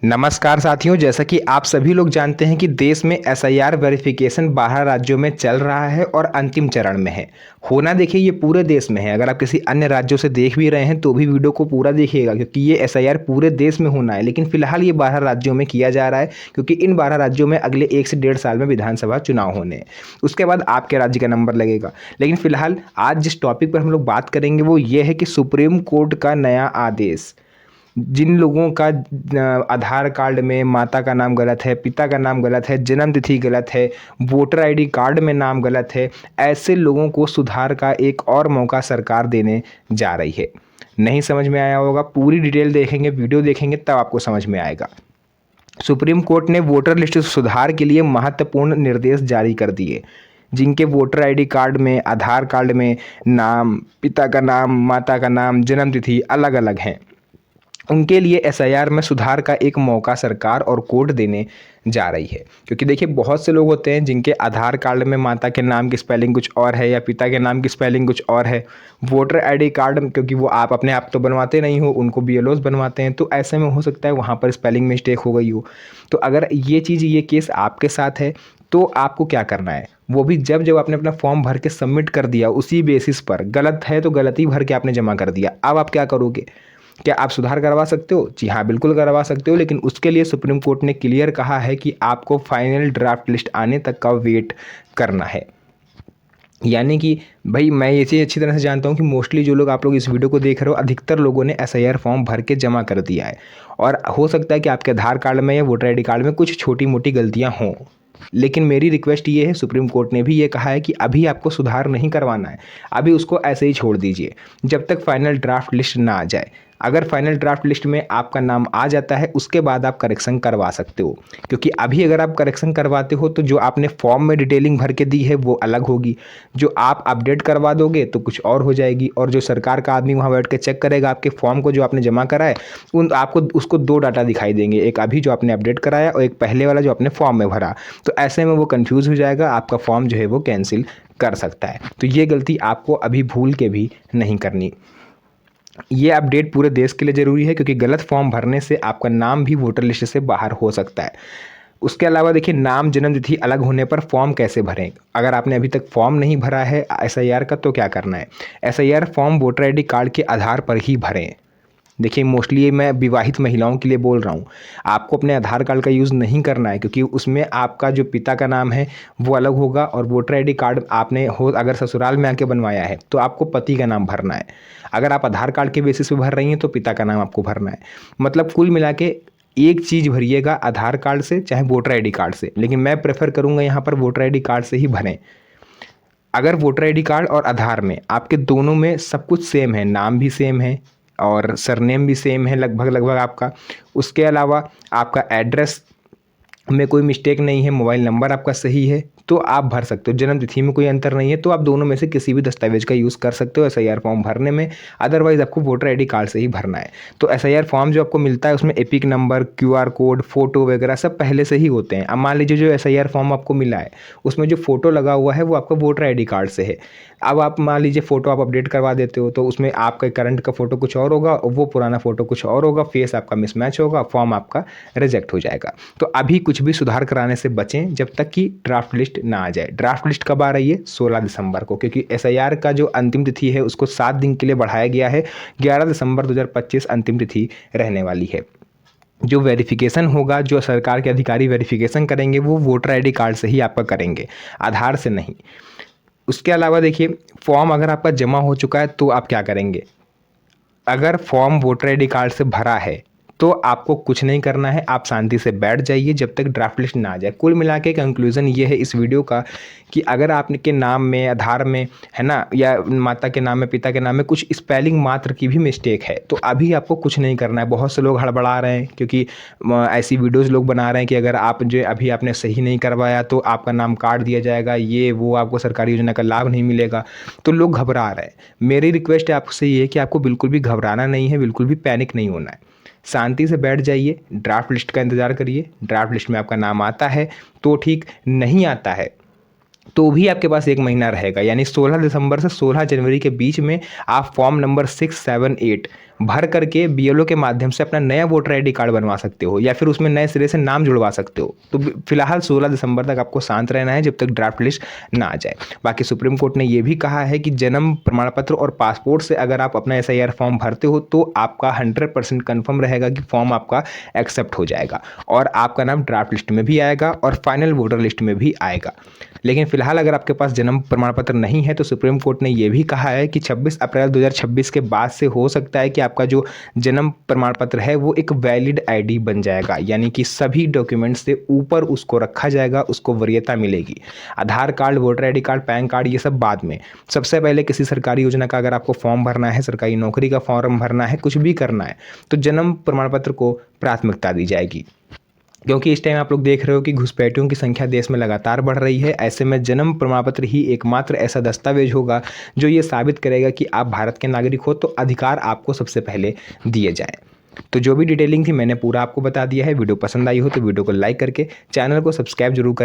नमस्कार साथियों, जैसा कि आप सभी लोग जानते हैं कि देश में एसआईआर वेरिफिकेशन 12 राज्यों में चल रहा है और अंतिम चरण में है। होना देखिए ये पूरे देश में है। अगर आप किसी अन्य राज्यों से देख भी रहे हैं तो भी वीडियो को पूरा देखिएगा, क्योंकि ये एसआईआर पूरे देश में होना है। लेकिन फिलहाल ये 12 राज्यों में किया जा रहा है, क्योंकि इन 12 राज्यों में अगले 1 से 1.5 साल में विधानसभा चुनाव होने हैं। उसके बाद आपके राज्य का नंबर लगेगा। लेकिन फिलहाल आज जिस टॉपिक पर हम लोग बात करेंगे वो ये है कि सुप्रीम कोर्ट का नया आदेश। जिन लोगों का आधार कार्ड में माता का नाम गलत है, पिता का नाम गलत है, जन्म तिथि गलत है, वोटर आईडी कार्ड में नाम गलत है, ऐसे लोगों को सुधार का एक और मौका सरकार देने जा रही है। नहीं समझ में आया होगा, पूरी डिटेल देखेंगे, वीडियो देखेंगे तब आपको समझ में आएगा। सुप्रीम कोर्ट ने वोटर लिस्ट सुधार के लिए महत्वपूर्ण निर्देश जारी कर दिए। जिनके वोटर आईडी कार्ड में, आधार कार्ड में नाम, पिता का नाम, माता का नाम, जन्म तिथि अलग अलग हैं, उनके लिए एसआईआर में सुधार का एक मौका सरकार और कोर्ट देने जा रही है। क्योंकि देखिए बहुत से लोग होते हैं जिनके आधार कार्ड में माता के नाम की स्पेलिंग कुछ और है या पिता के नाम की स्पेलिंग कुछ और है। वोटर आईडी कार्ड क्योंकि वो आप अपने आप तो बनवाते नहीं हो, उनको बीएलओस बनवाते हैं, तो ऐसे में हो सकता है वहाँ पर स्पेलिंग मिस्टेक हो गई हो। तो अगर ये केस आपके साथ है तो आपको क्या करना है, वो भी जब जब आपने अपना फॉर्म भर के सबमिट कर दिया उसी बेसिस पर, गलत है तो गलती भर के आपने जमा कर दिया, अब आप क्या करोगे? क्या आप सुधार करवा सकते हो? जी हाँ, बिल्कुल करवा सकते हो। लेकिन उसके लिए सुप्रीम कोर्ट ने क्लियर कहा है कि आपको फाइनल ड्राफ्ट लिस्ट आने तक का वेट करना है। यानी कि भाई मैं ये चीज़ अच्छी तरह से जानता हूँ कि मोस्टली जो लोग आप लोग इस वीडियो को देख रहे हो, अधिकतर लोगों ने एसआईआर फॉर्म भर के जमा कर दिया है। और हो सकता है कि आपके आधार कार्ड में या वोटर आईडी कार्ड में कुछ छोटी मोटी गलतियाँ हों। लेकिन मेरी रिक्वेस्ट ये है, सुप्रीम कोर्ट ने भी ये कहा है कि अभी आपको सुधार नहीं करवाना है, अभी उसको ऐसे ही छोड़ दीजिए जब तक फाइनल ड्राफ्ट लिस्ट ना आ जाए। अगर फाइनल ड्राफ्ट लिस्ट में आपका नाम आ जाता है उसके बाद आप करेक्शन करवा सकते हो। क्योंकि अभी अगर आप करेक्शन करवाते हो तो जो आपने फॉर्म में डिटेलिंग भर के दी है वो अलग होगी, जो आप अपडेट करवा दोगे तो कुछ और हो जाएगी, और जो सरकार का आदमी वहाँ बैठ के चेक करेगा आपके फॉर्म को जो आपने जमा करा है, उन आपको उसको 2 डाटा दिखाई देंगे, एक अभी जो आपने अपडेट कराया और एक पहले वाला जो आपने फॉर्म में भरा। तो ऐसे में वो कंफ्यूज हो जाएगा, आपका फॉर्म जो है वो कैंसिल कर सकता है। तो ये गलती आपको अभी भूल के भी नहीं करनी। ये अपडेट पूरे देश के लिए ज़रूरी है, क्योंकि गलत फॉर्म भरने से आपका नाम भी वोटर लिस्ट से बाहर हो सकता है। उसके अलावा देखिए, नाम जन्म तिथि अलग होने पर फॉर्म कैसे भरें? अगर आपने अभी तक फॉर्म नहीं भरा है एसआईआर का तो क्या करना है? SIR form voter ID card के आधार पर ही भरें। देखिए मोस्टली ये मैं विवाहित महिलाओं के लिए बोल रहा हूँ। आपको अपने आधार कार्ड का यूज़ नहीं करना है, क्योंकि उसमें आपका जो पिता का नाम है वो अलग होगा, और वोटर आईडी कार्ड आपने अगर ससुराल में आके बनवाया है तो आपको पति का नाम भरना है। अगर आप आधार कार्ड के बेसिस पे भर रही हैं तो पिता का नाम आपको भरना है। मतलब कुल मिला के एक चीज़ भरिएगा आधार कार्ड से चाहे वोटर आईडी कार्ड से, लेकिन मैं प्रेफर करूँगा यहाँ पर वोटर आईडी कार्ड से ही भरें। अगर वोटर आईडी कार्ड और आधार में आपके दोनों में सब कुछ सेम है, नाम भी सेम है और सरनेम भी सेम है लगभग लगभग आपका, उसके अलावा आपका एड्रेस में कोई मिस्टेक नहीं है, मोबाइल नंबर आपका सही है, तो आप भर सकते हो। जन्म तिथि में कोई अंतर नहीं है, तो आप दोनों में से किसी भी दस्तावेज का यूज़ कर सकते हो एसआईआर फॉर्म भरने में। अदरवाइज़ आपको वोटर आईडी कार्ड से ही भरना है। तो एसआईआर फॉर्म जो आपको मिलता है उसमें epic number, QR code, photo वगैरह सब पहले से ही होते हैं। अब मान लीजिए जो एसआईआर फॉर्म आपको मिला है उसमें जो फोटो लगा हुआ है वो आपका वोटर आईडी कार्ड से है। अब आप मान लीजिए फ़ोटो आप अपडेट करवा देते हो तो उसमें आपका करंट का फ़ोटो कुछ और होगा और वो पुराना फ़ोटो कुछ और होगा, फेस आपका मिसमैच होगा, फॉर्म आपका रिजेक्ट हो जाएगा। तो अभी कुछ भी सुधार कराने से बचें जब तक कि ड्राफ्ट लिस्ट ना आ जाए। ड्राफ्ट लिस्ट कब आ रही है? 16 दिसंबर को, क्योंकि एसआईआर का जो अंतिम तिथि है उसको 7 दिन के लिए बढ़ाया गया है। 11 दिसंबर 2025 अंतिम तिथि रहने वाली है। जो वेरिफिकेशन होगा, जो सरकार के अधिकारी वेरिफिकेशन करेंगे वो वोटर आईडी कार्ड से ही आपका करेंगे, आधार से नहीं। उसके अलावा देखिए, फॉर्म अगर आपका जमा हो चुका है तो आप क्या करेंगे? अगर फॉर्म वोटर आईडी कार्ड से भरा है तो आपको कुछ नहीं करना है, आप शांति से बैठ जाइए जब तक ड्राफ्ट लिस्ट ना आ जाए। कुल मिला के कंक्लूज़न ये है इस वीडियो का कि अगर आपके नाम में, आधार में है ना, या माता के नाम में, पिता के नाम में कुछ स्पेलिंग मात्र की भी मिस्टेक है तो अभी आपको कुछ नहीं करना है। बहुत से लोग हड़बड़ा रहे हैं क्योंकि ऐसी वीडियोज़ लोग बना रहे हैं कि अगर आप जो अभी आपने सही नहीं करवाया तो आपका नाम काट दिया जाएगा, ये वो, आपको सरकारी योजना का लाभ नहीं मिलेगा, तो लोग घबरा रहे हैं। मेरी रिक्वेस्ट है आपसे ये है कि आपको बिल्कुल भी घबराना नहीं है, बिल्कुल भी पैनिक नहीं होना है। शांति से बैठ जाइए, ड्राफ्ट लिस्ट का इंतज़ार करिए। ड्राफ्ट लिस्ट में आपका नाम आता है तो ठीक, नहीं आता है तो भी आपके पास 1 महीना रहेगा, यानी 16 दिसंबर से 16 जनवरी के बीच में आप फॉर्म नंबर 678 भर करके बीएलओ के माध्यम से अपना नया वोटर आईडी कार्ड बनवा सकते हो या फिर उसमें नए सिरे से नाम जुड़वा सकते हो। तो फिलहाल 16 दिसंबर तक आपको शांत रहना है जब तक ड्राफ्ट लिस्ट ना आ जाए। बाकी सुप्रीम कोर्ट ने ये भी कहा है कि जन्म प्रमाण पत्र और पासपोर्ट से अगर आप अपना एसआईआर फॉर्म भरते हो तो आपका 100% कन्फर्म रहेगा कि फॉर्म आपका एक्सेप्ट हो जाएगा और आपका नाम ड्राफ्ट लिस्ट में भी आएगा और फाइनल वोटर लिस्ट में भी आएगा। लेकिन फिलहाल अगर आपके पास जन्म प्रमाण पत्र नहीं है तो सुप्रीम कोर्ट ने यह भी कहा है कि 26 अप्रैल 2026 के बाद से हो सकता है कि आपका जो जन्म प्रमाण पत्र है वो एक वैलिड आईडी बन जाएगा, यानी कि सभी डॉक्यूमेंट्स से ऊपर उसको रखा जाएगा, उसको वरीयता मिलेगी। Aadhaar card, voter ID card, PAN card ये सब बाद में। सबसे पहले किसी सरकारी योजना का अगर आपको फॉर्म भरना है, सरकारी नौकरी का फॉर्म भरना है, कुछ भी करना है तो जन्म प्रमाण पत्र को प्राथमिकता दी जाएगी। क्योंकि इस टाइम आप लोग देख रहे हो कि घुसपैठियों की संख्या देश में लगातार बढ़ रही है। ऐसे में जन्म प्रमाण पत्र ही एकमात्र ऐसा दस्तावेज होगा जो ये साबित करेगा कि आप भारत के नागरिक हो, तो अधिकार आपको सबसे पहले दिए जाएं। तो जो भी डिटेलिंग थी मैंने पूरा आपको बता दिया है। वीडियो पसंद आई हो तो वीडियो को लाइक करके चैनल को सब्सक्राइब जरूर करें।